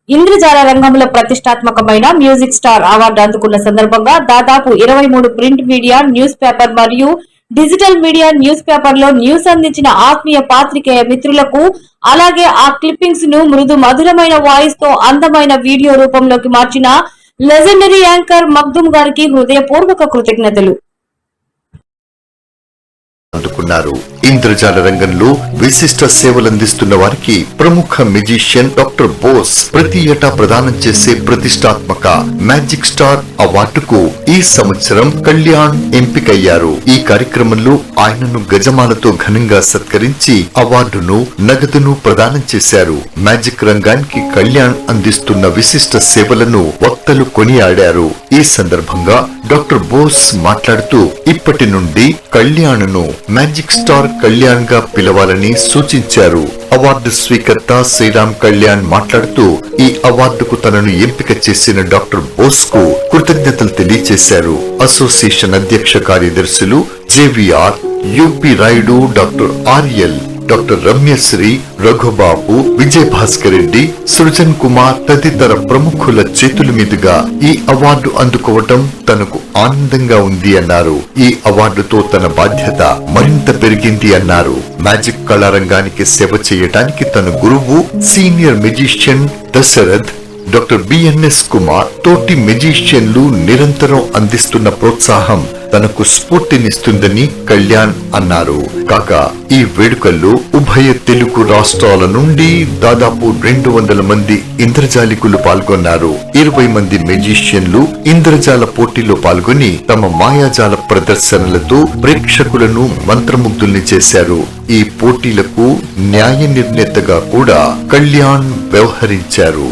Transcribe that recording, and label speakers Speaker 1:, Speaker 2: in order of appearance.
Speaker 1: ఇంద్రజాల రంగంలో ప్రతిష్టాత్మకమైన music star award అందుకున్న సందర్భంగా దాదాపు 23 ప్రింట్ మీడియా, న్యూస్ పేపర్ మరియు డిజిటల్ మీడియా న్యూస్ పేపర్ లో న్యూస్ అందించిన ఆత్మీయ పాత్రికేయ మిత్రులకు, అలాగే ఆ క్లిప్పింగ్స్ ను మృదు మధురమైన వాయిస్ తో అందమైన వీడియో రూపంలోకి మార్చిన లెజెండరీ యాంకర్ మగ్దుమ్ గారికి హృదయపూర్వక కృతజ్ఞతలు.
Speaker 2: అందుకున్నారు. ఇంద్రజాల రంగంలో విశిష్ట సేవలందిస్తున్న వారికి ప్రముఖ మ్యూజిషియన్ డాక్టర్ బోస్ ప్రతి ఏటా ప్రదానం చేసే ప్రతిష్టాత్మక మ్యాజిక్ స్టార్ అవార్డుకు ఈ సంవత్సరం కళ్యాణ్ ఎంపికయ్యారు. ఈ కార్యక్రమంలో ఆయనను గజమాలతో ఘనంగా సత్కరించి అవార్డును, నగదును ప్రదానం చేశారు. మ్యాజిక్ రంగానికి కళ్యాణ్ అందిస్తున్న విశిష్ట సేవలను వక్తలు కొనియాడారు. ఈ సందర్భంగా డాక్టర్ బోస్ మాట్లాడుతూ ఇప్పటి నుండి కళ్యాణ్ను మ్యాజిక్ స్టార్ కళ్యాణ్ గా పిలవాలని సూచించారు. అవార్డు స్వీకర్త శ్రీరామ్ కళ్యాణ్ మాట్లాడుతూ ఈ అవార్డుకు తనను ఎంపిక చేసిన డాక్టర్ బోస్ కు కృతజ్ఞతలు తెలియజేశారు. అసోసియేషన్ అధ్యక్ష కార్యదర్శులు JVR, UP Rayudu, doctor RL, doctor Ramyasri, Raghubabu, Vijay Bhaskar Reddy, Srujan Kumar తదితర ప్రముఖుల చేతుల మీదుగా ఈ అవార్డు అందుకోవటం తనకు ఆనందంగా ఉంది అన్నారు. ఈ అవార్డుతో తన బాధ్యత మరింత పెరిగింది అన్నారు. మ్యాజిక్ కళారంగానికి సేవ చేయటానికి తన గురువు senior musician Dashrath, doctor BNS Kumar, తోటి మ్యూజిషియన్లు నిరంతరం అందిస్తున్న ప్రోత్సాహం తనకు స్ఫూర్తినిస్తుందని కళ్యాణ్ అన్నారు. కాగా ఈ వేడుకల్లో ఉభయ తెలుగు రాష్ట్రాల నుండి దాదాపు 200 మంది ఇంద్రజాలికులు పాల్గొన్నారు. 20 మంది మ్యూజిషియన్లు ఇంద్రజాల పోటీలో పాల్గొని తమ మాయాజాల ప్రదర్శనలతో ప్రేక్షకులను మంత్రముగ్ధుల్ని చేశారు. ఈ పోటీలకు న్యాయ నిర్ణేతగా కూడా కళ్యాణ్ వ్యవహరించారు.